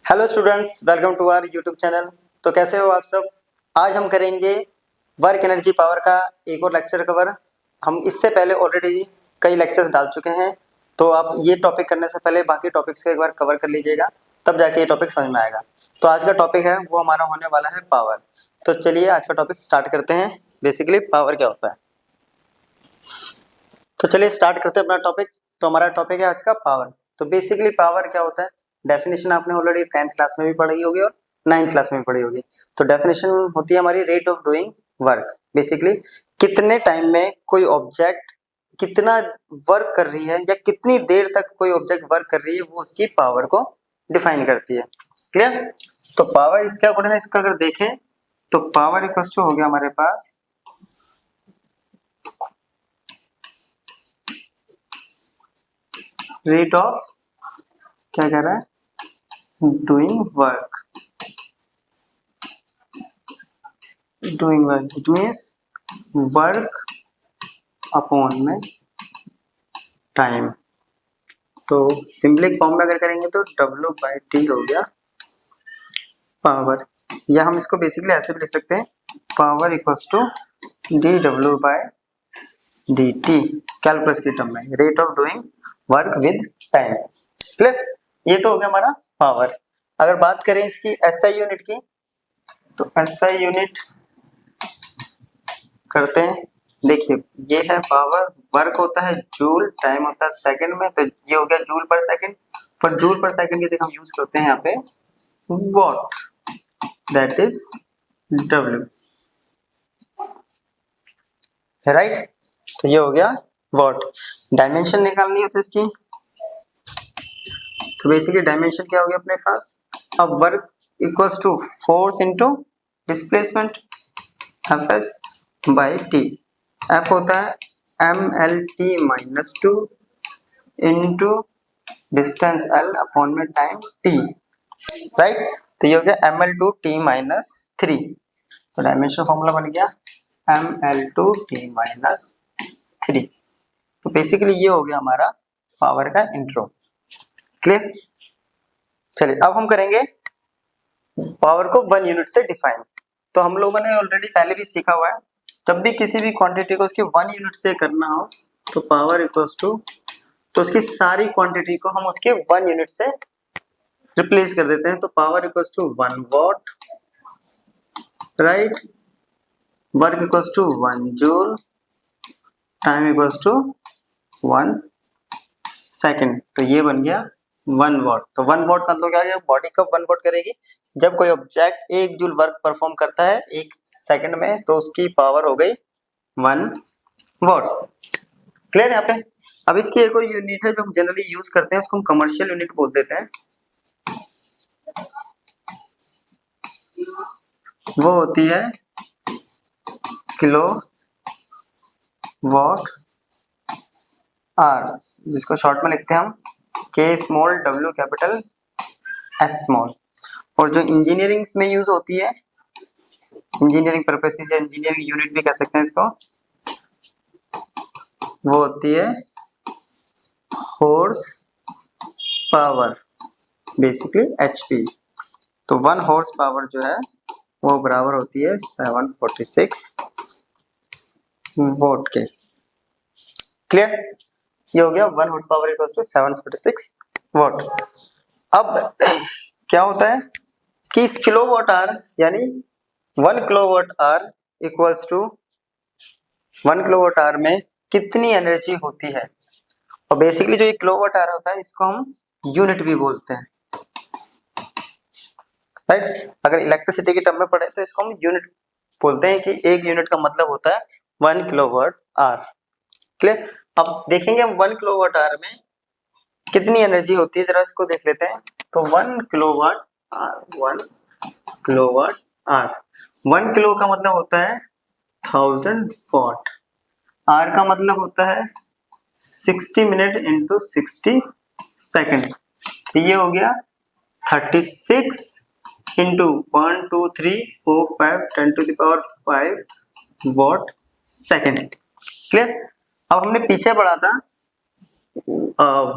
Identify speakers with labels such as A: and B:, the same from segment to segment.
A: Hello students, welcome to our YouTube channel. तो कैसे हो आप सब। आज हम करेंगे वर्क एनर्जी पावर का एक और लेक्चर कवर। हम इससे पहले ऑलरेडी कई लेक्चर्स डाल चुके हैं, तो आप ये टॉपिक करने से पहले बाकी टॉपिक्स को एक बार कवर कर लीजिएगा, तब जाके ये टॉपिक समझ में आएगा। तो आज का टॉपिक है वो हमारा होने वाला है पावर। तो चलिए आज का टॉपिक स्टार्ट करते हैं। बेसिकली पावर क्या होता है, तो चलिए स्टार्ट करते हैं अपना टॉपिक। तो हमारा टॉपिक है आज का पावर। तो बेसिकली पावर क्या होता है, डेफिनेशन आपने ऑलरेडी 10th क्लास में भी पढ़ी होगी और 9th क्लास में भी पढ़ी होगी। तो डेफिनेशन होती है हमारी rate of doing work. Basically कितने टाइम में कोई ऑब्जेक्ट कितना वर्क कर रही है या कितनी देर तक कोई ऑब्जेक्ट वर्क कर रही है, वो उसकी पावर को डिफाइन करती है। क्लियर। तो पावर इसका अकॉर्डिंग है, इसका अगर देखें तो पावर इक्वल टू हो गया हमारे पास रेट ऑफ, क्या कह रहा है, doing work. Doing work it means work upon में टाइम। तो सिंपली फॉर्म में अगर करेंगे तो W/T हो गया पावर, या हम इसको बेसिकली ऐसे भी लिख सकते हैं, power equals to dW/dt calculus की टर्म में, rate of doing work with time. Clear. ये तो हो गया हमारा पावर। अगर बात करें इसकी SI यूनिट की, तो SI यूनिट करते हैं। देखिए ये है पावर, वर्क होता है जूल, टाइम होता है सेकंड में, तो ये हो गया जूल पर सेकंड। पर जूल पर सेकंड की जगह हम यूज करते हैं यहाँ पे what, that is W, right. तो ये हो गया वॉट। डायमेंशन निकालनी हो तो इसकी, तो बेसिकली डायमेंशन क्या हो गया अपने पास, अब work equals to force into displacement Fs by T. F होता है mLT minus 2 into distance L upon में टाइम T, राइट। तो ये हो गया mL2T माइनस 3। तो डायमेंशन फॉर्मूला बन गया mL2T माइनस 3। तो बेसिकली ये हो गया हमारा पावर का इंट्रो। क्लियर। चलिए अब हम करेंगे पावर को 1 यूनिट से डिफाइन। तो हम लोगों ने ऑलरेडी पहले भी सीखा हुआ है, जब भी किसी भी क्वांटिटी को उसकी 1 यूनिट से करना हो तो पावर इक्वल्स टू, तो उसकी सारी क्वांटिटी को हम उसके 1 यूनिट से रिप्लेस कर देते हैं। तो power equals to 1 watt, right, work equals to 1 joule, time equals to 1 second. तो ये बन गया 1 वॉट। तो 1 वॉट का मतलब क्या है, बॉडी कब 1 वॉट करेगी, जब कोई ऑब्जेक्ट 1 जूल वर्क परफॉर्म करता है 1 सेकंड में, तो उसकी पावर हो गई 1 वॉट। क्लियर यहाँ पे। अब इसकी एक और यूनिट है जो हम जनरली यूज करते हैं, उसको हम कमर्शियल यूनिट बोल देते हैं। वो होती है किलो वॉट आर, जिसको शॉर्ट में लिखते हैं हम K small W capital H small. और जो इंजीनियरिंग में यूज होती है, इंजीनियरिंग पर्पसेस या इंजीनियरिंग यूनिट भी कह सकते हैं इसको, वो होती है हॉर्स पावर, बेसिकली HP। तो 1 हॉर्स पावर जो है वो बराबर होती है 746 वोट के। क्लियर। ये हो गया 1 horse power equals to 746 watt. अब क्या होता है कि इस किलोवाट आवर यानी 1 kilowatt hour equals to 1 kilowatt hour में कितनी एनर्जी होती है। और बेसिकली जो ये किलोवाट आवर होता है इसको हम यूनिट भी बोलते हैं, राइट। अगर इलेक्ट्रिसिटी के टर्म में पढ़े तो इसको हम यूनिट बोलते हैं कि 1 यूनिट का मतलब होता है 1 किलोवाट आवर। क्लियर। अब देखेंगे हम 1 किलोवाट आवर में कितनी एनर्जी होती है, जरा इसको देख लेते हैं। तो 1 kilowatt our, 1 kilowatt our, 1 kilo का मतलब होता है 1000 वॉट, आर का मतलब होता है 60 मिनट इंटू 60 सेकेंड। तो ये हो गया 36 into 1 2 3 4 5 10 to the power 5 watt second. Clear. अब हमने पीछे पढ़ा था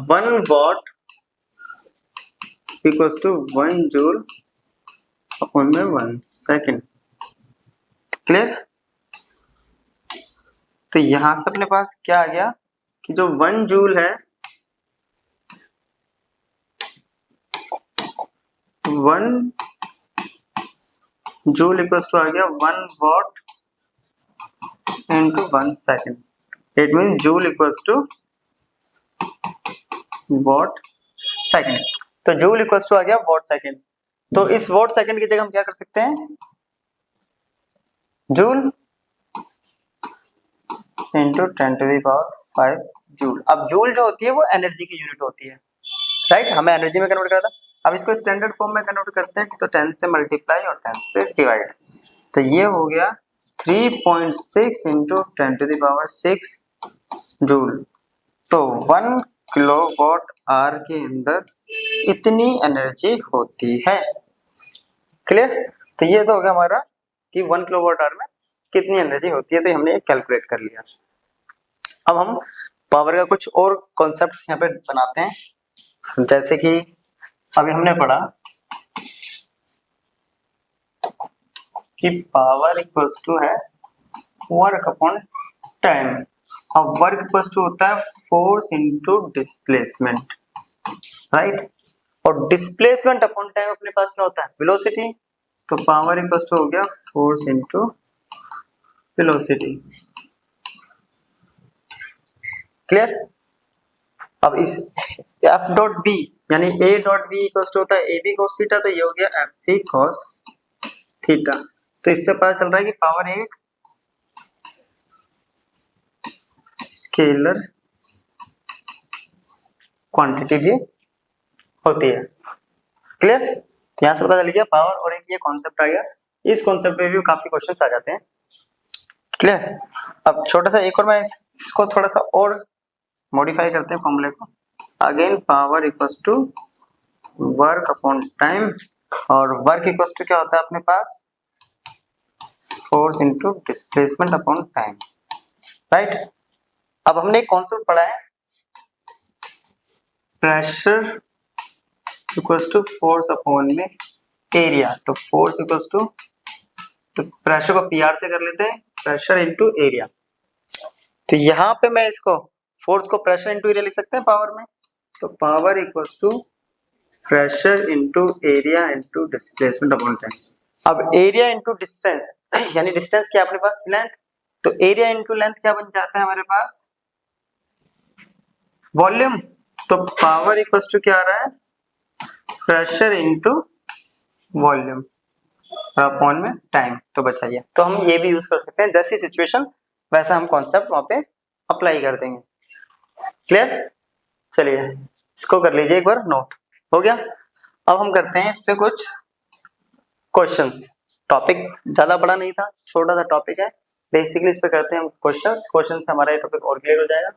A: 1 watt equals to 1 joule upon में 1 सेकेंड। क्लियर? तो यहां से अपने पास क्या आ गया कि जो 1 जूल है 1 जूल इक्वल्स टू आ गया 1 what into 1 second. It means joule equals to watt second. तो joule equals to आ गया watt second. तो इस watt second की जगह हम क्या कर सकते हैं, joule into 10 to the power 5 joule. अब joule जो होती है वो एनर्जी की यूनिट होती है, राइट? हमें एनर्जी में कन्वर्ट करना था। अब इसको स्टैंडर्ड फॉर्म में कन्वर्ट करते हैं तो 10 से मल्टीप्लाई और 10 से डिवाइड। तो ये हो गया 3.6 into 10 to the power 6 joule. तो 1 किलोवाट आवर के अंदर इतनी एनर्जी होती है। क्लियर? तो ये तो हो गया हमारा कि 1 किलोवाट आवर में कितनी एनर्जी होती है, तो हमने कैलकुलेट कर लिया। अब हम पावर का कुछ और कॉन्सेप्ट यहाँ पे बनाते हैं, जैसे कि अभी हमने पढ़ा कि पावर इक्वल्स टू है वर्क अपॉन टाइम। अब वर्क इक्वल्स टू होता है फोर्स इनटू डिस्प्लेसमेंट, राइट? और डिस्प्लेसमेंट अपॉन टाइम अपने पास क्या होता है, वेलोसिटी। तो पावर इक्वल्स टू हो गया फोर्स इनटू वेलोसिटी। क्लियर? अब इस एफ डॉट बी यानी A dot B equals to होता है ए बी cos थीटा, तो ये हो गया एफ बी cos थीटा। तो इससे पता चल रहा है कि पावर एक स्केलर क्वांटिटी भी होती है। क्लियर? तो यहां से पता चल गया पावर, और एक ये कॉन्सेप्ट आ गया। इस कॉन्सेप्ट पे भी काफी क्वेश्चंस आ जाते हैं। क्लियर? अब छोटा सा एक और, मैं इसको थोड़ा सा और मॉडिफाई करते हैं फॉर्मूले को। Again power equals to work upon time, और वर्क इक्वल्स टू क्या होता है अपने पास, force into displacement upon time, right? अब हमने एक कॉन्सेप्ट पढ़ा है, pressure equals to force upon में एरिया। तो फोर्स इक्वल्स टू, तो प्रेशर को पीआर से कर लेते हैं, प्रेशर इनटू एरिया। तो यहाँ पे मैं इसको फोर्स को प्रेशर इनटू एरिया लिख सकते हैं पावर में। तो power equals to pressure into area into displacement upon time. अब एरिया इनटू डिस्टेंस, यानी डिस्टेंस क्या अपने पास, लेंथ। तो एरिया इनटू लेंथ क्या बन जाता है हमारे पास, वॉल्यूम। तो पावर इक्वल्स टू क्या आ रहा है, प्रेशर इनटू वॉल्यूम अपॉन में टाइम। तो बचाइए, तो हम ये भी यूज कर सकते हैं, जैसी सिचुएशन वैसा हम कॉन्सेप्ट वहां पे अप्लाई कर देंगे। क्लियर? चलिए इसको कर लीजिए एक बार नोट, हो गया। अब हम करते हैं इस पे कुछ क्वेश्चंस। टॉपिक ज्यादा बड़ा नहीं था, छोटा सा टॉपिक है, बेसिकली इस पे करते हैं हम क्वेश्चंस। क्वेश्चन से हमारा ये टॉपिक और क्लियर हो जाएगा।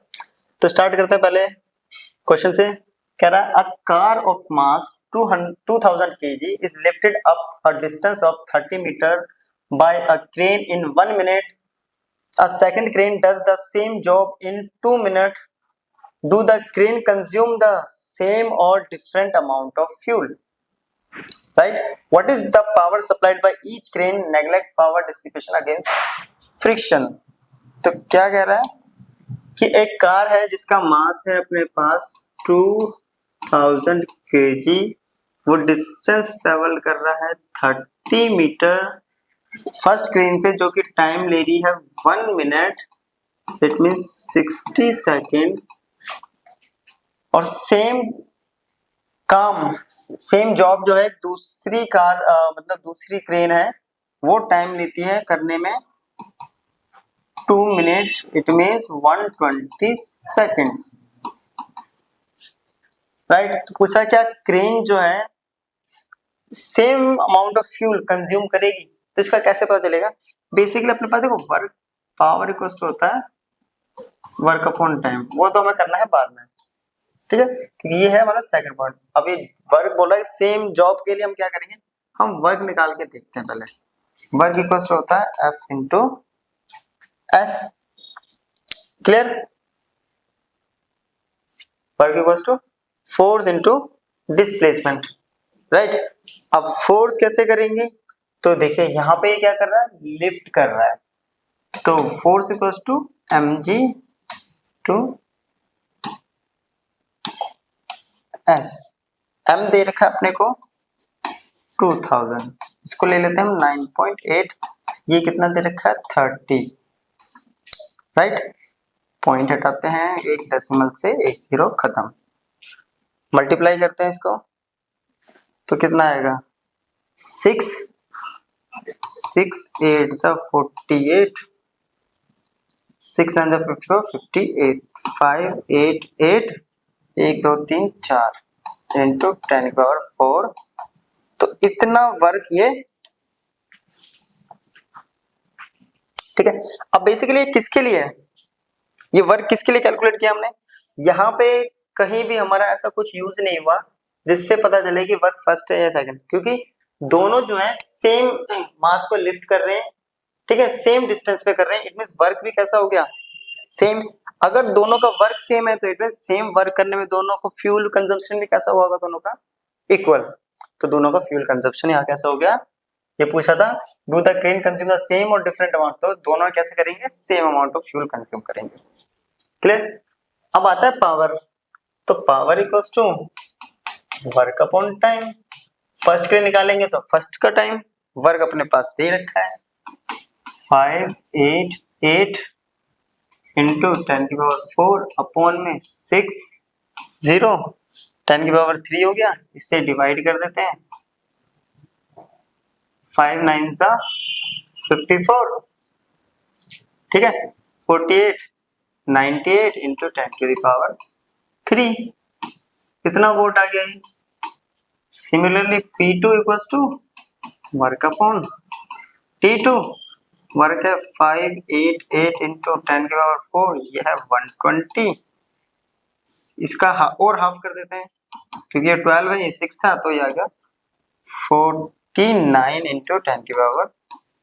A: तो स्टार्ट करते हैं पहले क्वेश्चन से। कह रहा है a car of mass 2000 kg is lifted up a distance of 30 metre by a crane in 1 minute. A second crane does the same job in 2 minute. Do the crane consume the same or different amount of fuel? Right? What is the power supplied by each crane? Neglect power dissipation against friction. तो क्या कह रहा है कि एक car है जिसका मास है अपने पास 2000 kg, वो डिस्टेंस ट्रेवल कर रहा है 30 मीटर फर्स्ट क्रेन से, जो कि टाइम ले रही है 1 मिनट, इट मींस 60 सेकेंड। और सेम काम, सेम जॉब जो है दूसरी कार मतलब दूसरी क्रेन है वो टाइम लेती है करने में 2 minute, it means 120 seconds, right? तो पूछा क्या क्रेन जो है same amount of fuel consume करेगी, तो इसका कैसे पता चलेगा? बेसिकली अपने पास देखो वर्क पावर इक्वल टू होता है वर्क अपॉन टाइम, वो तो हमें करना है बाद में, ठीक है, क्योंकि ये है हमारा सेकंड पॉइंट। अब ये वर्क बोला है सेम जॉब के लिए हम क्या करेंगे, हम वर्क निकाल के देखते हैं पहले। वर्क इक्वल्स टू होता है F into S. Clear? Work equals to force into displacement. Right. अब फोर्स कैसे करेंगे, तो देखिए यहाँ पे क्या कर रहा है, लिफ्ट कर रहा है, तो force equals to mg to s। m दे रखा है अपने को 2000, इसको ले लेते हैं हम 9.8, ये कितना दे रखा है 30, राइट। पॉइंट हटाते हैं, एक डेसिमल से एक जीरो खत्म, मल्टीप्लाई करते हैं इसको, तो कितना आएगा 6 8 जा 48, 6 9 जा 54, 58, 5 8 8, 1 2 3 4 इंटू 10 की पावर 4, तो इतना वर्क ये, ठीक है। अब बेसिकली ये किसके लिए है, ये वर्क किसके लिए कैलकुलेट किया हमने, यहाँ पे कहीं भी हमारा ऐसा कुछ यूज नहीं हुआ जिससे पता चले कि वर्क फर्स्ट है या सेकंड, क्योंकि दोनों जो है सेम मास को लिफ्ट कर रहे हैं, ठीक है, सेम डिस्टेंस पे कर रहे हैं, इट मींस वर्क भी कैसा हो गया सेम। अगर दोनों का वर्क सेम है तो इट मींस सेम वर्क करने में दोनों को फ्यूल कंजम्पशन भी कैसा होगा, दोनों का इक्वल, तो दोनों का फ्यूल कंजम्पशन यहाँ कैसा हो गया, ये पूछा था do the crane consume the same और डिफरेंट अमाउंट, तो दोनों कैसे करेंगे, same amount of fuel consume करेंगे, क्लियर। अब आता है पावर, तो power equals to work upon time, first के लिए निकालेंगे तो फर्स्ट का टाइम, वर्क अपने पास दे रखा है 5 8 8 इंटू 10 की पावर 4 अपॉन में 6 0, 10 की पावर 3 हो गया, इससे डिवाइड कर देते हैं, 5 9 सा 54, ठीक है, 48 98 इंटू 10 की पावर 3, कितना वोट आ गया, similarly P2 equals to work upon T2, work है 5 8 8 इंटू 10 की पावर 4, ये है 120, इसका और हाफ कर देते हैं क्योंकि ये 12 है, ये 6 था, तो ये आ गया 49 इंटू 10 की पावर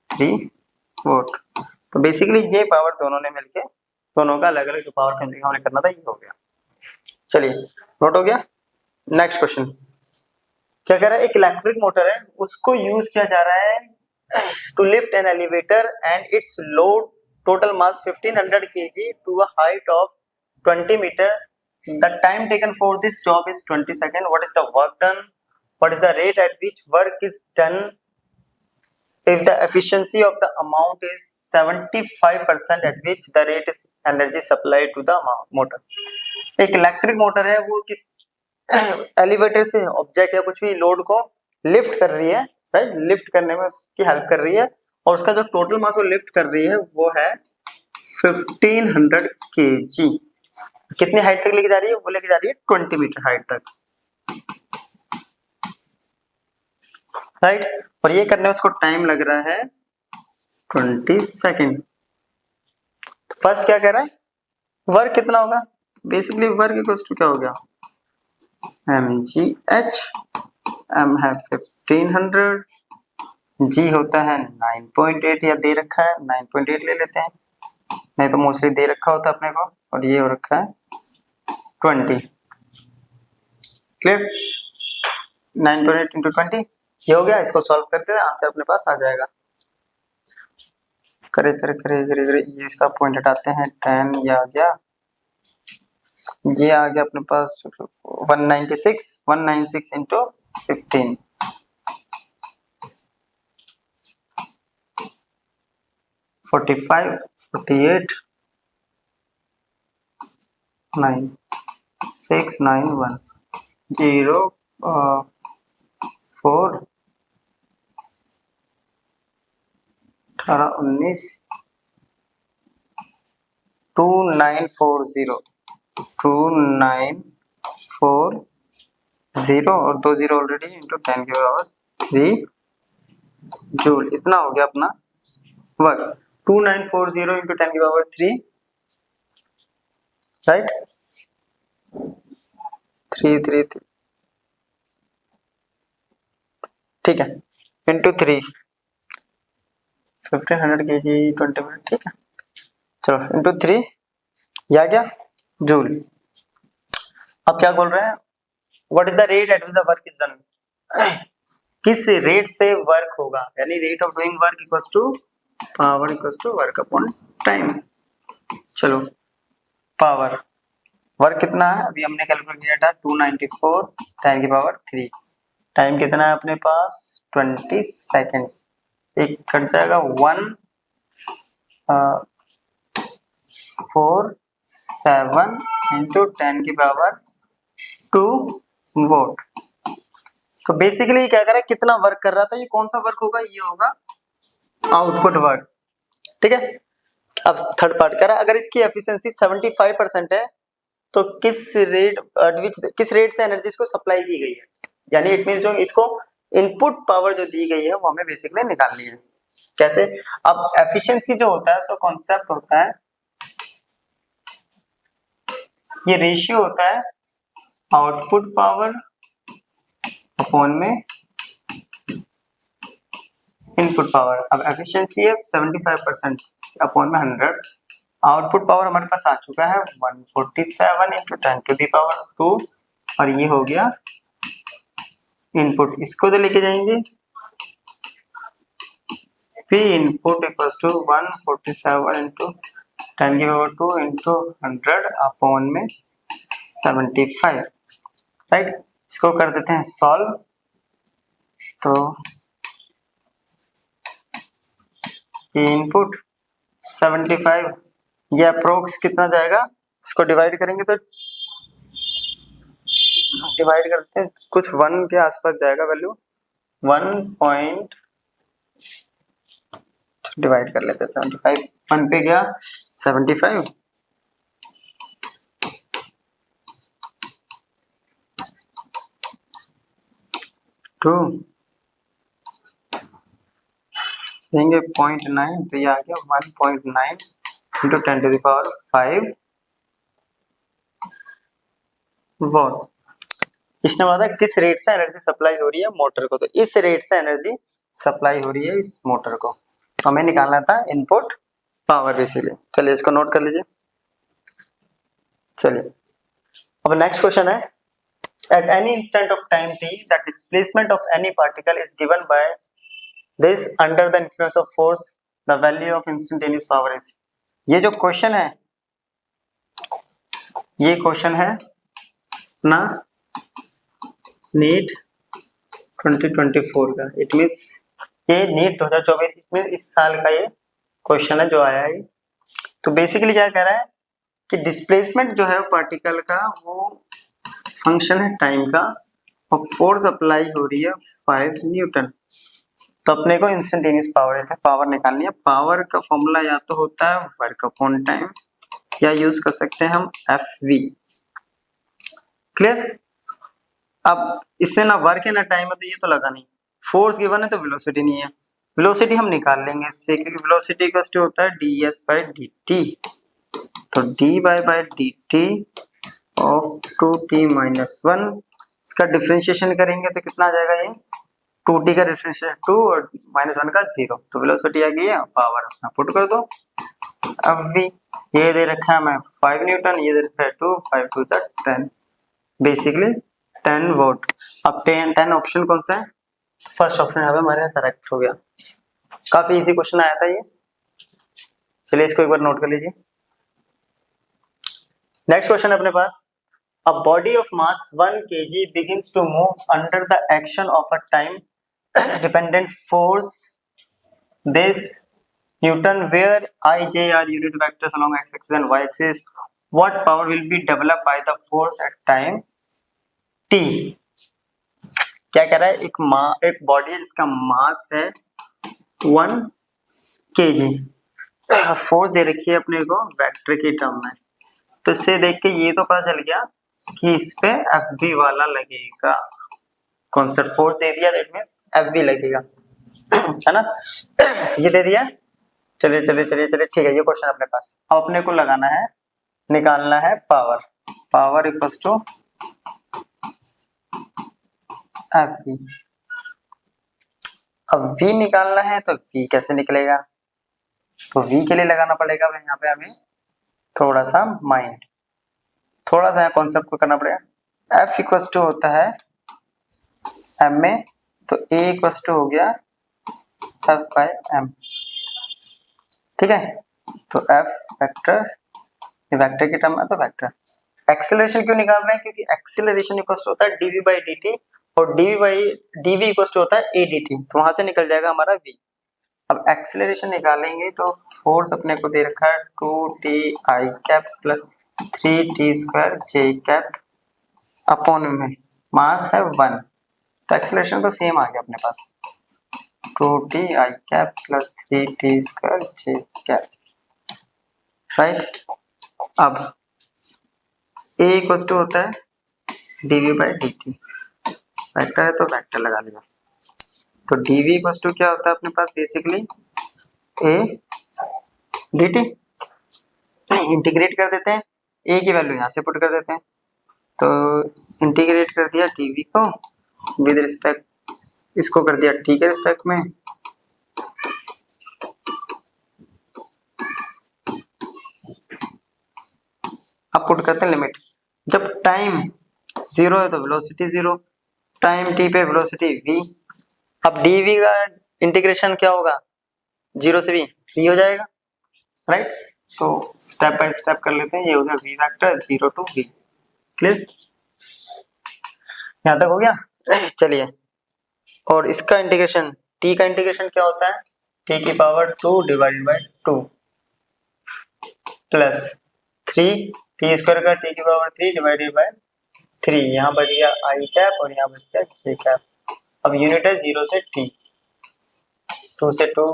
A: 3 वोट। तो बेसिकली ये पावर दोनों ने मिलके, दोनों का अलग अलग जो पावर कंज्यूम हमने करना था ये हो गया। चलिए नोट हो गया। नेक्स्ट क्वेश्चन क्या कह रहा है, एक इलेक्ट्रिक मोटर है, उसको यूज किया जा रहा है to lift an elevator and its load total mass 1500 kg to a height of 20 metre, the time taken for this job is 20 second, what is the work done, what is the rate at which work is done, if the efficiency of the amount is 75% at which the rate is energy supplied to the motor। एक electric motor है, वो किस elevator से object या कुछ भी load को lift कर रही है, राइट, लिफ्ट करने में उसकी हेल्प कर रही है, और उसका जो टोटल मास वो लिफ्ट कर रही है वो है 1500 kg। कितनी हाइट तक लेके जा रही है, वो लेके जा रही है 20 मीटर हाइट तक, राइट, और ये करने में उसको टाइम लग रहा है 20 सेकेंड। फर्स्ट क्या कह रहा है, वर्क कितना होगा, बेसिकली वर्क इक्वल्स टू क्या हो गया mgh, m है 1500, g होता है 9.8, या दे रखा है 9.8 ले लेते हैं, नहीं तो मोस्टली दे रखा होता है अपने को, और ये हो रखा है 20, क्लियर, 9.8 इंटू 20 ये हो गया। इसको सॉल्व करते हैं, आंसर अपने पास आ जाएगा। करे करे करे करे करे ये इसका पॉइंट हटाते हैं, 10 ये आ गया, ये आ गया अपने पास 196 इंटू 15, 45 48 9 6 9 1 0 4 18 19 2940 और 2 जीरो ऑलरेडी इंटू 10 की पावर 3 जूल, इतना हो गया अपना वर्क, 2940 इंटू 10 की पावर 3, राइट, 3 ठीक है, इंटू 3 1500 kg 20 मिनट, ठीक है, चलो इंटू 3 ये आ गया जूल। अब क्या बोल रहे हैं, what is the rate at which the work is done, किस रेट से वर्क होगा, यानी rate of doing work equals to power equals to work upon time. चलो पावर, वर्क कितना है अभी हमने कैलकुलेट किया था 294 10 की पावर 3। टाइम कितना है अपने पास 20 सेकेंड्स। एक कट जाएगा 147 इंटू 10 की पावर 2 वोट। तो बेसिकली क्या कर रहा है, कितना वर्क कर रहा था, ये कौन सा वर्क होगा, ये होगा आउटपुट वर्क। ठीक है, अब थर्ड पार्ट कह रहा है अगर इसकी एफिशिएंसी 75% है तो किस रेट से एनर्जी इसको सप्लाई की गई है, यानी इट मींस जो इसको इनपुट पावर जो दी गई है वो हमें बेसिकली निकालनी है। कैसे, अब एफिशिएंसी जो होता है उसका कॉन्सेप्ट होता है, ये रेशियो होता है आउटपुट पावर अपॉन में इनपुट पावर। अब एफिशिएंसी है 75% अपॉन में 100, आउटपुट पावर हमारे पास आ चुका है 147 इंटू 10 टू दी पावर 2, और ये हो गया इनपुट। इसको तो लेके जाएंगे P input equals to 147 into 10 की पावर 2 इंटू 100 अपॉन में 75, राइट। इसको कर देते हैं सॉल्व, तो इनपुट 75, ये अप्रोक्स कितना जाएगा, इसको डिवाइड करेंगे तो डिवाइड करते हैं कुछ 1 के आसपास जाएगा वैल्यू, 1 पॉइंट डिवाइड कर लेते हैं 75, 1 पे गया 75, टू देंगे 0.9, तो ये आ गया 1.9 into 10 to the power 5 watt. इसने बोला था किस रेट से एनर्जी सप्लाई हो रही है मोटर को, तो इस रेट से एनर्जी सप्लाई हो रही है इस मोटर को, तो हमें निकालना था इनपुट पावर बेसिकली। चलिए इसको नोट कर लीजिए। चलिए अब नेक्स्ट क्वेश्चन है, at any instant of time t the displacement of any particle is given by this under the influence of force the value of instantaneous power is. ये जो question है, ये क्वेश्चन है ना नीट 2024 का, it means ये NEET 2024 में इस साल का ये क्वेश्चन है जो आया है। तो बेसिकली क्या कह रहा है कि डिस्प्लेसमेंट जो है पार्टिकल का वो फंक्शन है टाइम का, और फोर्स अप्लाई हो रही है 5 न्यूटन। तो अपने को इंस्टेंटेनियस पावर निकालनी है। पावर का फॉर्मूला या तो होता है वर्क अपॉन टाइम, या यूज कर सकते हैं हम FV। क्लियर। अब इसमें ना वर्क है ना टाइम है, तो ये तो लगा नहीं। फोर्स गिवन है तो वेलोसिटी नहीं है, वेलोसिटी हम निकाल लेंगे इससे, क्योंकि वेलोसिटी का होता है ds/dt। तो d/dt ऑफ 2t - 1, इसका डिफरेंशिएशन करेंगे तो कितना आ जाएगा, ये 2t का डिफरेंशिएशन 2 और -1 का 0, तो वेलोसिटी आ गई है, पावर अपना पुट कर दो। अब भी ये दे रखा है मैं 5 न्यूटन, ये दे रखा है 2, 5 2 10, बेसिकली 10 वोट। अब 10 ऑप्शन कौन सा है, फर्स्ट ऑप्शन है हमारे करेक्ट हो गया। काफी इजी क्वेश्चन आया था ये। चलिए इसको एक बार नोट कर लीजिए। नेक्स्ट क्वेश्चन है अपने पास, a body of mass 1 kg begins to move under the action of a time dependent force this Newton, where I, J are unit vectors along x-axis and y-axis. What power will be developed by the force at time t? क्या कह रहा है, एक body है जिसका मास है 1 kg, force दे रखी है अपने को वेक्टर की टर्म में। तो इससे देख के ये तो पता चल गया कि इस पे FV वाला लगेगा, कॉन्सेप्ट फोर्स दे दिया, दैट मींस FV लगेगा, है ना, ये दे दिया। चलिए चलिए चलिए चलिए ठीक है, ये क्वेश्चन अपने पास। अब अपने को लगाना है, निकालना है पावर इक्वल्स टू FV। अब V निकालना है तो V कैसे निकलेगा, तो V के लिए लगाना पड़ेगा यहाँ पे हमें थोड़ा सा माइंड, थोड़ा सा कॉन्सेप्ट को करना पड़ेगा। F इक्वल्स टू होता है m में, तो a इक्वल्स टू हो गया f बाय m। ठीक है, तो f वेक्टर, ये वेक्टर की टर्म है तो वेक्टर। एक्सेलरेशन क्यों निकाल रहे हैं? क्योंकि एक्सेलरेशन इक्वल्स होता है dv बाई dt और dv इक्वल्स होता है a dt, तो वहां से निकल जाएगा हमारा v। अब एक्सेलरेशन निकालेंगे तो फोर्स अपने को दे रखा है 2t i cap plus 3t square j cap upon में मास है 1, तो एक्सेलरेशन तो सेम आ गया अपने पास 2t i cap plus 3t square j cap, right. अब a इक्वल्स टू होता है dv बाई dt, वेक्टर है तो वेक्टर लगा लिया, तो dv इक्वल्स टू क्या होता है अपने पास बेसिकली a dt। इंटीग्रेट कर देते हैं, a की वैल्यू यहाँ से पुट कर देते हैं, तो इंटीग्रेट कर दिया dv को विद रिस्पेक्ट, इसको कर दिया t के रिस्पेक्ट में, अब पुट करते हैं लिमिट। जब टाइम जीरो है तो वेलोसिटी जीरो, टाइम t पे वेलोसिटी v। अब dv का इंटीग्रेशन क्या होगा, जीरो से v हो जाएगा, राइट। तो स्टेप बाय स्टेप कर लेते हैं, ये हो गया v vector 0 to v, clear, यहाँ तक हो गया। चलिए, और इसका इंटीग्रेशन, t का इंटीग्रेशन क्या होता है, t की power 2 divided by 2 plus 3 t square का t की पावर 3 डिवाइडेड बाय 3, यहाँ बच गया i कैप और यहाँ बच गया j कैप। अब यूनिट है 0 से t, 2 से 2,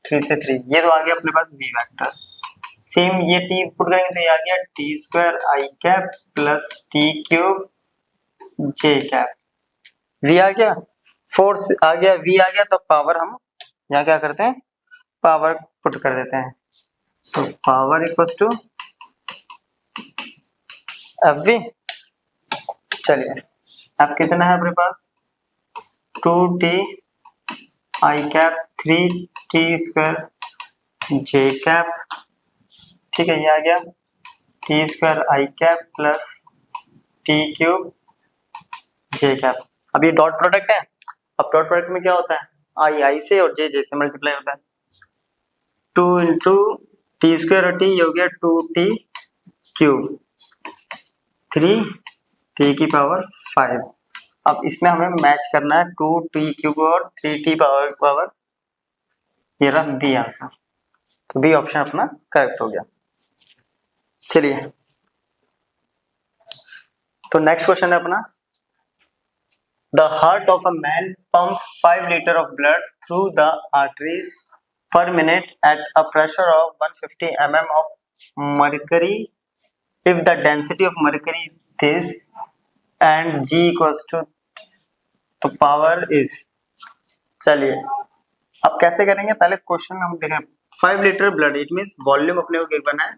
A: 3 से 3, ये तो आ गया अपने पास v वेक्टर। सेम ये t पुट करेंगे तो ये आ गया t square i cap plus t cube j cap, v आ गया, फोर्स आ गया, v आ गया, तो पावर हम यहाँ क्या करते हैं, पावर पुट कर देते हैं, तो power equals to F V. चलिए, एफ कितना है अपने पास, 2t i cap 3t square j cap, ठीक है, ये आ गया t square i cap plus t cube j cap. अब ये डॉट प्रोडक्ट है, अब डॉट प्रोडक्ट में क्या होता है, i से और j से मल्टीप्लाई होता है, 2 इंटू टी स्क्वायर और t, ये हो गया 2t क्यूब 3t की पावर 5। अब इसमें हमें मैच करना है 2t क्यूब और 3t पावर, ये रहा बी आंसर, तो बी ऑप्शन अपना करेक्ट हो गया। चलिए, तो नेक्स्ट क्वेश्चन है अपना, the heart of a man pump 5 litre of blood through the arteries per minute at a pressure of 150 mm of mercury if the density of mercury is this and g equals to तो power is. चलिए, अब कैसे करेंगे, पहले question हम देखें, 5 litre blood, it means volume अपने को गिवन है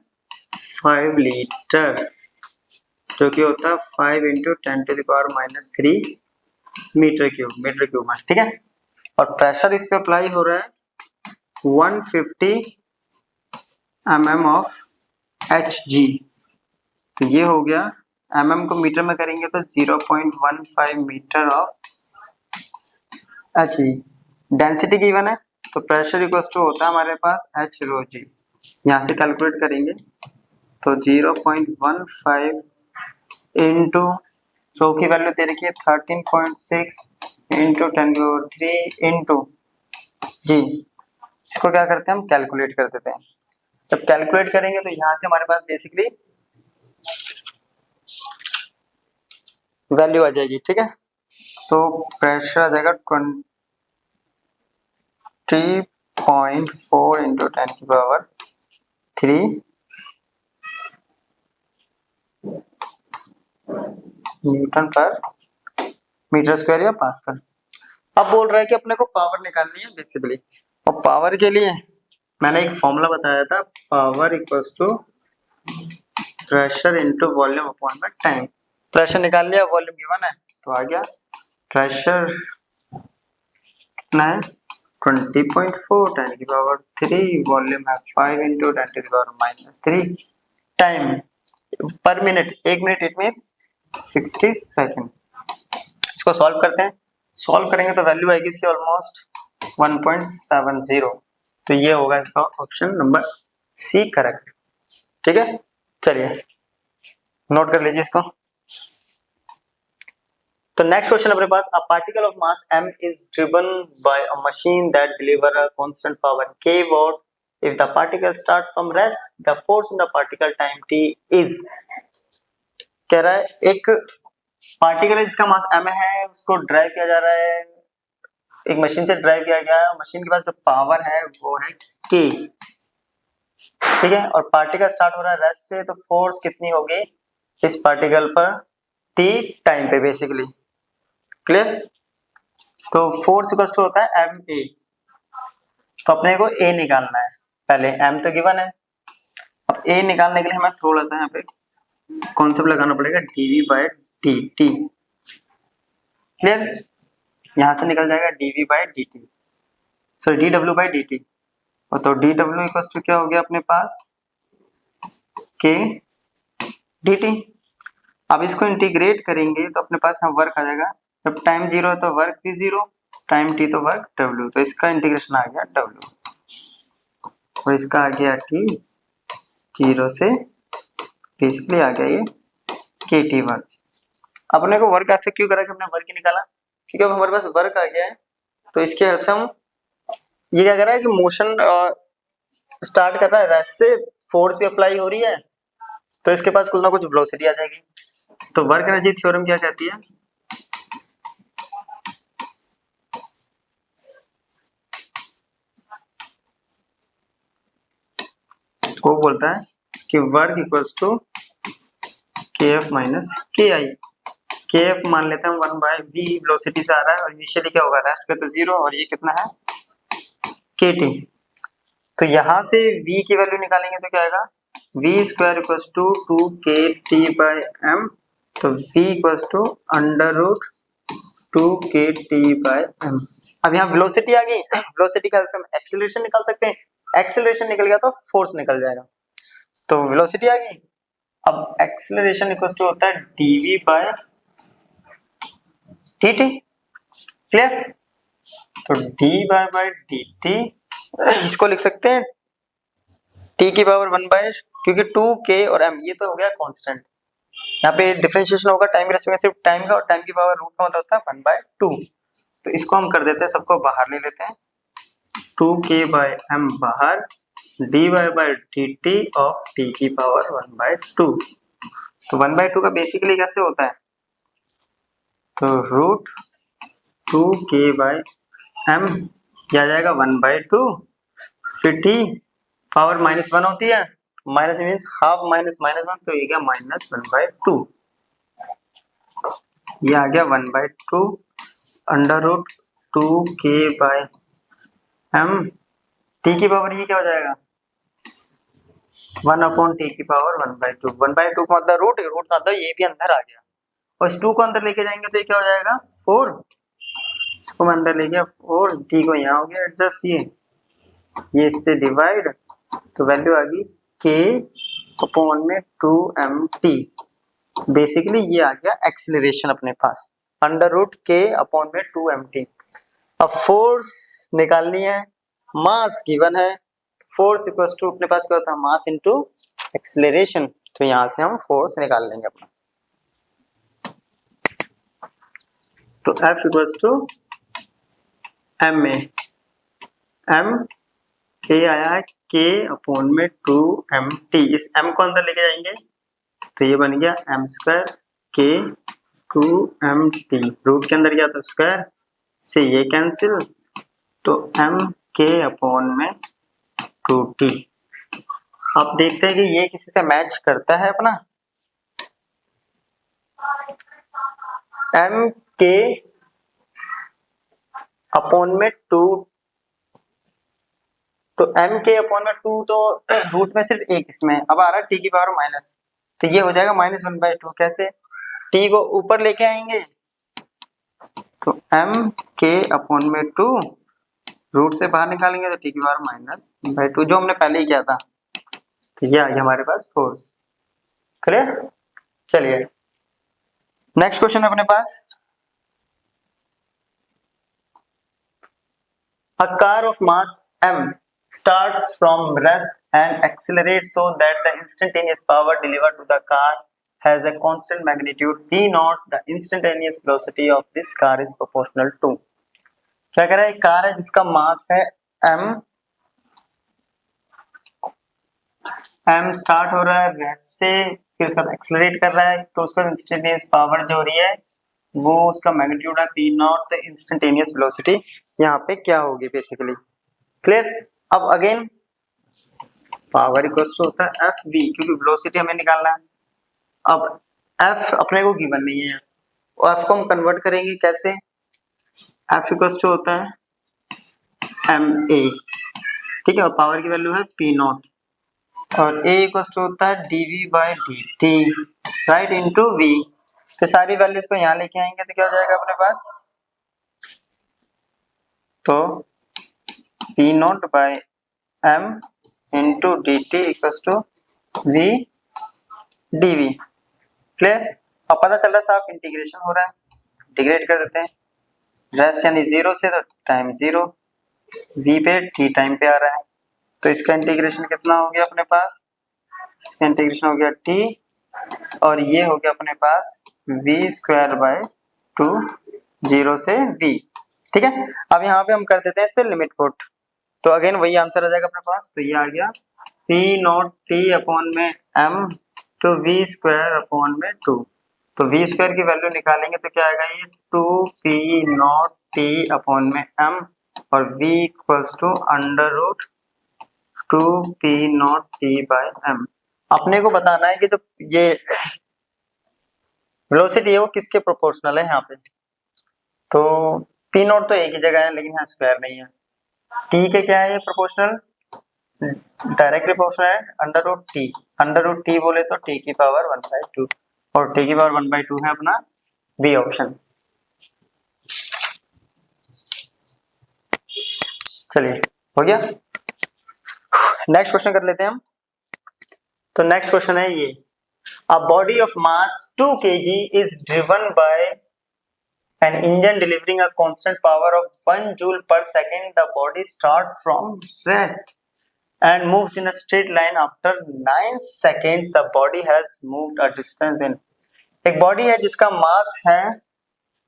A: 5 लीटर, जो कि होता है 5 इंटू 10⁻³ मीटर क्यूब में, ठीक है। और प्रेशर इस पे अप्लाई हो रहा है 150 mm ऑफ Hg, तो ये हो गया, mm को मीटर में करेंगे तो 0.15 metre of Hg। Density given है, तो प्रेशर इक्वल्स टू होता है हमारे पास H रो G, यहाँ से कैलकुलेट करेंगे तो 0.15 इंटू रो की वैल्यू दे रखी है 13.6 इंटू 10⁻³ इंटू G, इसको क्या करते हैं हम कैलकुलेट कर देते हैं। जब कैलकुलेट करेंगे तो यहां से हमारे पास बेसिकली वैल्यू आ जाएगी, ठीक है। तो प्रेशर आ जाएगा 20.4 इंटू 10⁻³ न्यूटन पर मीटर स्क्वायर या पास्कल। अब बोल रहा है कि अपने को पावर निकालनी है बेसिकली, और पावर के लिए मैंने एक फॉर्मूला बताया था, power equals to pressure into volume upon में टाइम। प्रेशर निकाल लिया, वॉल्यूम गिवन है, तो आ गया प्रेशर कितना है 20.4 10⁻³ वॉल्यूम है 5 इंटू 10⁻³ टाइम पर minute, 1 minute it means 60 second. इसको सॉल्व करते हैं, सॉल्व करेंगे तो वैल्यू आएगी इसकी ऑलमोस्ट 1.70। तो ये होगा इसका ऑप्शन नंबर सी करेक्ट। ठीक है, चलिए नोट कर लीजिए इसको। तो नेक्स्ट क्वेश्चन अपने पास, a particle of mass m is driven by a machine that deliver a constant power k watt. If the particle start from rest, the force on the particle time t is। कह रहा है एक particle है जिसका मास m है, उसको drive किया जा रहा है, एक मशीन से ड्राइव किया गया है, मशीन के पास जो पावर है वो है k। ठीक है, और पार्टिकल स्टार्ट हो रहा है रेस्ट से, तो फोर्स कितनी होगी इस पार्टिकल पर t टाइम पे बेसिकली। क्लियर? तो फोर्स इक्वल टू होता है एम ए। तो अपने को ए निकालना है, पहले एम तो गिवन है, अब ए निकालने के लिए हमें थोड़ा सा यहाँ पे कॉन्सेप्ट लगाना पड़ेगा, DV by D T. Clear? यहां से निकल जाएगा DV by D T, sorry D W by D T. और तो डी डब्ल्यू इक्वल टू क्या हो गया अपने पास, के डी टी। अब इसको इंटीग्रेट करेंगे तो अपने पास यहाँ वर्क आ जाएगा, जब टाइम जीरो है तो वर्क भी जीरो, टाइम टी तो वर्क डब्ल्यू, तो इसका इंटीग्रेशन आ गया डब्ल्यू, और इसका आ गया टी जीरो से बेसिकली आ गया ये के टी वर्क। अपने को वर्क ऐसे क्यों करा कि हमने वर्क ही निकाला, क्योंकि अब हमारे पास वर्क आ गया है, तो इसके हेल्प से हम ये क्या कर रहा है कि मोशन स्टार्ट कर रहा है, रेस्ट से फोर्स भी अप्लाई हो रही है, तो इसके पास कुछ ना कुछ वेलोसिटी आ जाएगी। तो वर्क एनर्जी थ्योरम क्या कहती है, वो बोलता है कि वर्क इक्वल्स टू के एफ माइनस के आई। के एफ मान लेते हैं 1/v वेलोसिटी से आ रहा है, और इनिशियली क्या होगा, रेस्ट पे तो जीरो, और ये कितना है के टी। तो यहां से v की वैल्यू निकालेंगे तो क्या आएगा, v square equals to 2 kt by m। तो v equals to under root 2 kt by m। अब यहाँ वेलोसिटी आ गई, वेलोसिटी का हेल्प से हम एक्सीलरेशन निकाल सकते हैं, एक्सीलरेशन निकल गया तो फोर्स निकल जाएगा। तो वेलोसिटी आ गई, अब एक्सीलरेशन इक्वल टू होता है dv बाय dt। क्लियर? तो dy बाय dt इसको लिख सकते हैं t की पावर 1 बाय, क्योंकि 2k और m ये तो हो गया कांस्टेंट, यहाँ पे डिफरेंशिएशन होगा टाइम रेस्पेक्ट सिर्फ टाइम का, और टाइम की पावर रूट का होता है 1/2। तो इसको हम कर देते हैं, सबको बाहर ले लेते हैं, 2k बाय m बाहर, dy by dt of t की पावर 1/2। तो 1/2 का बेसिकली कैसे होता है, तो रूट 2k बाय m क्या जाएगा 1/2, फिर t पावर -1 होती है, माइनस मीन्स हाफ माइनस -1, तो ये क्या -1/2, ये आ गया 1/2 under root 2k by m, t की पावर ये क्या हो जाएगा 1/t की पावर 1/2। 1/2 का मतलब रूट, रूट का मतलब ये भी अंदर आ गया, और इस 2 को अंदर लेके जाएंगे तो ये क्या हो जाएगा 4, इसको मैं अंदर ले गया 4, t को यहाँ हो गया एडजस्ट, ये इससे डिवाइड, तो वैल्यू आ गई k अपॉन में 2mt। बेसिकली ये आ गया एक्सीलरेशन अपने पास, अंडर रूट k अपॉन में 2mt। अब फोर्स निकालनी है, मास गिवन है, फोर्स इक्वल्स टू अपने पास क्या होता है मास इनटू एक्सीलरेशन, तो यहां से हम फोर्स निकाल लेंगे अपना। तो F equals to M A, M के आया है k अपॉन में 2mt, इस m को अंदर लेके जाएंगे तो ये बन गया m square k 2mt, root के अंदर गया तो स्क्वायर से ये कैंसिल, तो m k अपॉन में 2t। आप देखते हैं कि ये किसी से मैच करता है अपना, m k अपॉन में 2, तो m k अपॉन में 2 तो रूट में सिर्फ एक इसमें, अब आ रहा है t की पावर माइनस, तो ये हो जाएगा -1/2। कैसे, t को ऊपर लेके आएंगे तो m k अपॉन में 2, रूट से बाहर निकालेंगे तो t की पावर -2, जो हमने पहले ही किया था। तो ये आ गया हमारे पास फोर्स। क्लियर? चलिए नेक्स्ट क्वेश्चन अपने पास, A car of mass m starts from rest and accelerates so that the instantaneous power delivered to the car has a constant magnitude v naught. The instantaneous velocity of this car is proportional to। क्या कह रहा है, एक car है जिसका मास है m, m start हो रहा है रेस्ट से, फिर उसका एक्सेलरेट कर रहा है, तो उसका इंस्टेंटेनियस पावर जो हो रही है वो उसका मैग्नीट्यूड है p नॉट। तो इंस्टेंटेनियस वेलोसिटी यहाँ पे क्या होगी बेसिकली, क्लियर। अब अगेन पावर इक्वल्स टू होता है एफ वी, क्योंकि वेलोसिटी हमें निकालना है। अब एफ अपने को गिवन नहीं है, और एफ को हम कन्वर्ट करेंगे कैसे, एफ इक्वल्स टू होता है एम ए, ठीक है, और पावर की वैल्यू है पी नॉट, और ए इक्वल्स टू होता है D V by D T, right, into V. तो सारी वैल्यूज को यहाँ लेके आएंगे तो क्या हो जाएगा अपने पास, तो P naught by M into D T equals to V D V, clear. अब पता चल रहा है साफ इंटीग्रेशन हो रहा है, इंटीग्रेट कर देते हैं, रेस्ट यानी जीरो से तो टाइम जीरो, वी पे टी टाइम पे आ रहा है, तो इसका इंटीग्रेशन कितना हो गया अपने पास, इसका इंटीग्रेशन हो गया टी, और ये हो गया अपने पास V square by two, zero से वी, ठीक है। अब यहाँ पे हम कर देते हैं इस पे लिमिट पुट, तो अगेन वही आंसर आ जाएगा अपने पास, तो ये आ गया पी नॉट टी अपॉन में M to V square upon में टू, तो वी स्क्वायर की वैल्यू निकालेंगे तो क्या आएगा, ये two P naught T upon में एम, और V equals to under root two P naught T by M. अपने को बताना है कि जो ये वेलोसिटी है वो किसके प्रोपोर्शनल है यहाँ पे, तो पी नॉट तो एक ही जगह है लेकिन यहाँ स्क्वायर नहीं है, टी के क्या है ये प्रोपोर्शनल, डायरेक्टली प्रोपोर्शनल है अंडर रूट टी बोले तो टी की पावर 1/2, और टी की पावर 1/2 है अपना बी ऑप्शन। चलिए हो गया, नेक्स्ट क्वेश्चन कर लेते हैं हम। तो नेक्स्ट क्वेश्चन है ये, a body of mass 2 kg is driven by an engine delivering a constant power of 1 joule per second. The body starts from rest and moves in a straight line. After 9 seconds the body has moved a distance in। एक body है जिसका मास है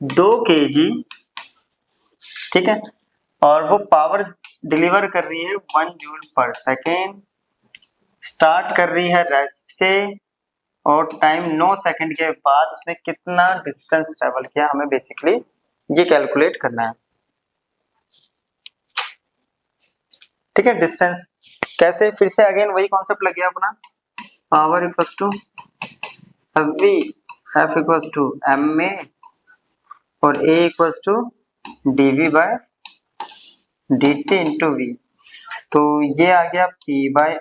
A: 2 kg, ठीक है, और वो power deliver कर रही है 1 जूल पर सेकेंड, स्टार्ट कर रही है रेस्ट से, और टाइम 9 सेकंड के बाद उसने कितना डिस्टेंस ट्रेवल किया, हमें बेसिकली ये कैलकुलेट करना है, ठीक है। डिस्टेंस कैसे, फिर से अगेन वही कॉन्सेप्ट लग गया अपना, power equals to F V, F equals to M A, और A equals to D V by D T into V, तो ये आ गया P by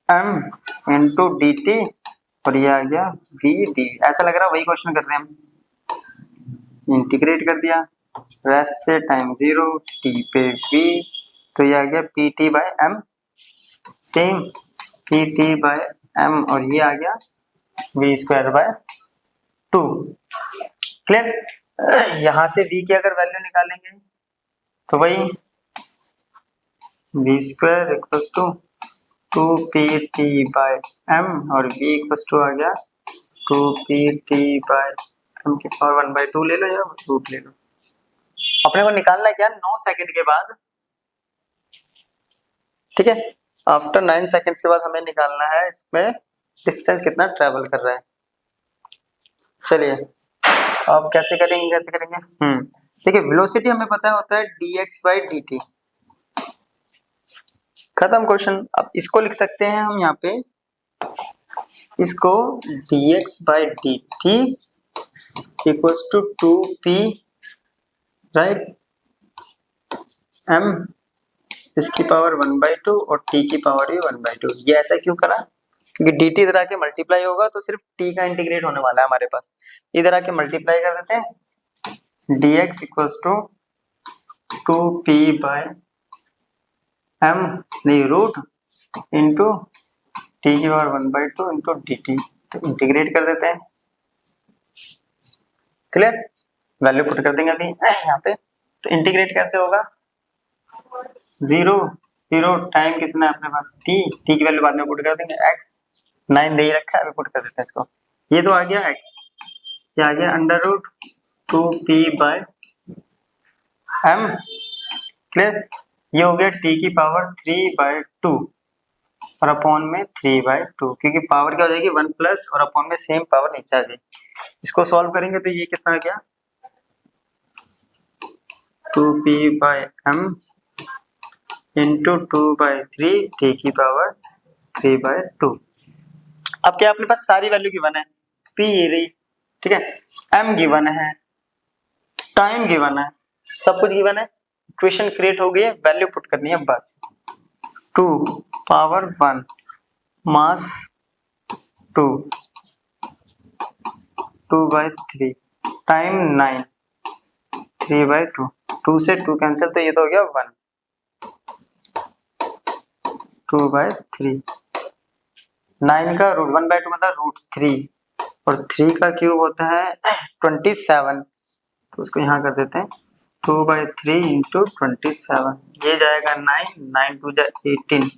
A: M into D T, और ये आ गया वी डी। ऐसा लग रहा है वही क्वेश्चन कर रहे हैं हम, इंटीग्रेट कर दिया, रेस्ट से टाइम जीरो, टी पे वी, तो ये आ गया P T by M, same P T by M, और ये आ गया V square by two, clear. यहां से वी की अगर वैल्यू निकालेंगे तो वही V square equals to 2pt by m, और v इक्वल्स टू आ गया 2pt बाय m की पावर 1/2 ले लो या रूट ले लो। अपने को निकालना है क्या 9 सेकंड के बाद, ठीक है, आफ्टर 9 सेकंड्स के बाद हमें निकालना है इसमें डिस्टेंस कितना ट्रेवल कर रहा है। चलिए अब कैसे करेंगे, देखिए वेलोसिटी हमें पता होता है dx बाई dt, खत्म क्वेश्चन। अब इसको लिख सकते हैं हम यहाँ पे, इसको dx by D T equals to 2p right m, इसकी पावर 1/2 और t की पावर भी 1/2। ये ऐसा क्यों करा, क्योंकि dt इधर आके मल्टीप्लाई होगा तो सिर्फ t का इंटीग्रेट होने वाला है हमारे पास, इधर आके मल्टीप्लाई कर देते हैं, dx equals to 2p by m नहीं रूट इंटू टी की पावर 1/2 इंटू डी टी, तो इंटीग्रेट कर देते हैं, क्लियर। वैल्यू पुट कर देंगे अभी यहाँ पे, तो इंटीग्रेट कैसे होगा, जीरो जीरो, टाइम कितना है अपने पास टी की वैल्यू बाद में पुट कर देंगे, एक्स 9 दे ही रखा है, अभी पुट कर देते हैं इसको। ये तो आ गया एक्स, ये आ गया अंडर रूट 2p/m, क्लियर। ये हो गया टी की पावर 3/2 और अपॉन में 3/2, क्योंकि पावर क्या हो जाएगी 1 प्लस और अपॉन में सेम पावर नीचे आ जाएगी। इसको सॉल्व करेंगे तो ये कितना आ गया 2p/m इंटू 2/3 टी की पावर 3/2। अब क्या अपने पास सारी वैल्यू गिवन है, p ये रही, ठीक है, m गिवन है, टाइम गिवन है, सब कुछ गिवन है, इक्वेशन क्रिएट हो गई है, वैल्यू पुट करनी है बस। 2 पावर 1 मास 2 2/3 टाइम 9 3/2, 2 से 2 कैंसिल तो ये तो हो गया 1 2/3, 9 का रूट 1/2 मतलब रूट 3 और 3 का क्यूब होता है 27, तो उसको यहाँ कर देते हैं 2/3 इंटू 27, ये जाएगा 9 9 2 जा 18,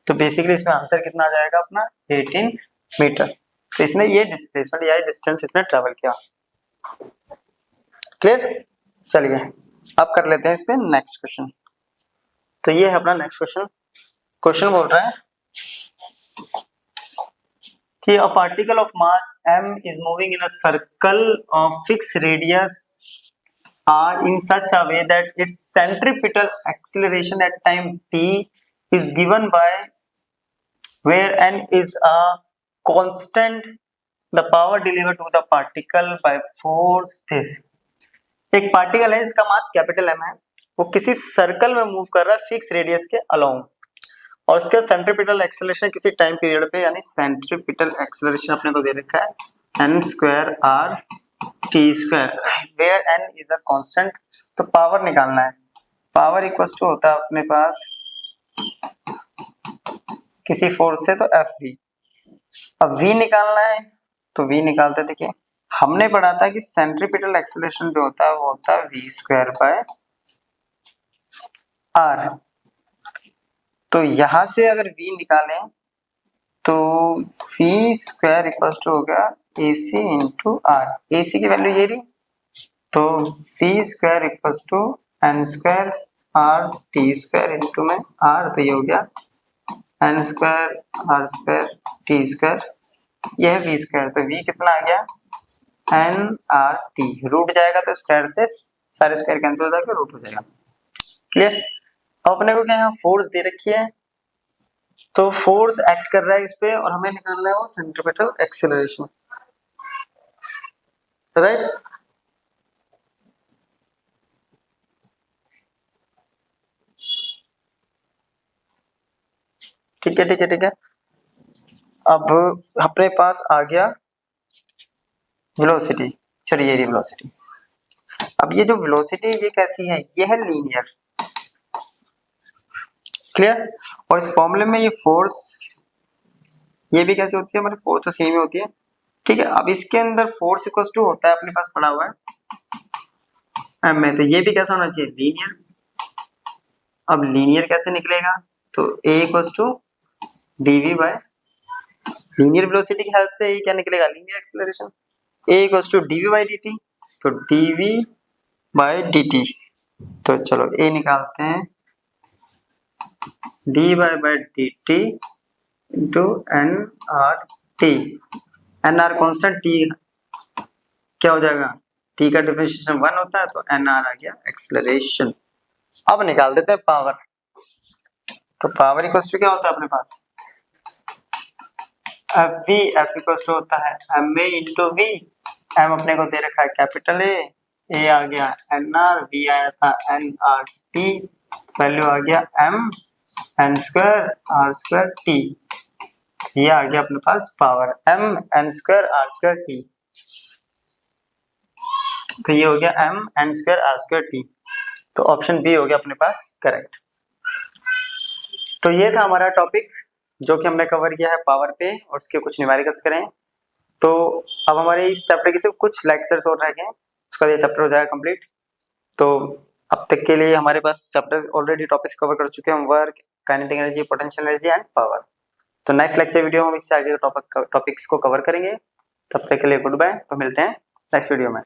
A: तो बेसिकली इसमें आंसर कितना आ जाएगा अपना 18 मीटर। तो इसने ये डिस्प्लेसमेंट या डिस्टेंस इसने ट्रेवल किया, क्लियर। चलिए अब कर लेते हैं इस पे नेक्स्ट क्वेश्चन। तो ये है अपना नेक्स्ट क्वेश्चन। क्वेश्चन बोल रहा है कि a particle of mass m is moving in a circle of fixed radius r in such a way that its centripetal acceleration at time t is given by where n is a constant, the power delivered to the particle by force this। एक particle है इसका mass capital m है, वो किसी circle में move कर रहा है फिक्स रेडियस के अलोंग, और उसका सेंट्रीपिटल एक्सेलरेशन किसी टाइम पीरियड पे, यानी सेंट्रीपिटल एक्सेलरेशन अपने को दे रखा है n²r/t², where n is a constant. तो पावर निकालना है, पावर इक्वल्स टू होता है अपने पास किसी फोर्स से तो Fv। अब v निकालना है तो v निकालते, देखिए हमने पढ़ा था कि सेंट्रीपिटल एक्सेलरेशन जो होता है वो होता है v²/r। तो यहां से अगर v निकालें तो v² इक्वल्स टू होगा ac इंटू r, ac की वैल्यू ये रही, तो v² equals to n²r/t² into में r, तो ये हो गया n²r²t², यह है v², तो v कितना आ गया nrt, रूट जाएगा तो स्क्वायर से सारे स्क्वायर कैंसिल हो जाएगा, रूट हो जाएगा, क्लियर। अब अपने को क्या यहाँ फोर्स दे रखी है, तो फोर्स एक्ट कर रहा है इस पे और हमें निकालना है वो सेंट्रीपिटल एक्सेलरेशन, राइट। ठीक है ठीक है ठीक है। अब अपने पास आ गया वेलोसिटी, चलिए ये वेलोसिटी। अब ये जो वेलोसिटी ये कैसी है, ये है लीनियर, क्लियर। और इस फॉर्मूले में ये फोर्स ये भी कैसे होती है, हमारी फोर्स तो सेम ही होती है, ठीक है। अब इसके अंदर फोर्स इक्वल्स टू होता है अपने पास पड़ा हुआ है एम में, तो ये भी कैसा होना चाहिए लीनियर। अब लीनियर कैसे निकलेगा, तो a equals to dv by linear velocity की हेल्प से ये क्या निकलेगा linear acceleration, a equals to dv by dt, तो dv बाय dt, तो चलो a निकालते हैं dy by dt into nrt, nr constant, t क्या हो जाएगा, t का डिफरेंशिएशन 1 होता है, तो nr आ गया एक्सेलरेशन। अब निकाल देते हैं पावर, तो पावर इक्वल्स टू क्या होता है अपने पास Fv, F इक्वल्स टू होता है ma इंटू v, m अपने को दे रखा है कैपिटल A आ गया nr, v आया था nrt, वैल्यू आ गया m n²r²t, ये आ गया अपने पास पावर m n²r²t, तो ये हो गया m n²r²t, तो ऑप्शन बी हो गया अपने पास करेक्ट। तो ये था हमारा टॉपिक जो कि हमने कवर किया है पावर पे और उसके कुछ न्यूमेरिकल्स करें। तो अब हमारे इस चैप्टर के सिर्फ कुछ लेक्चर्स और रह गए हैं, उसका ये चैप्टर हो जाएगा कंप्लीट। तो अब तक के लिए हमारे पास चैप्टर ऑलरेडी टॉपिक्स कवर कर चुके हैं, work, kinetic energy, potential energy and power. तो नेक्स्ट लेक्चर वीडियो में हम इससे आगे टॉपिक्स को कवर करेंगे। तब तक के लिए गुड बाय। तो मिलते हैं नेक्स्ट वीडियो में।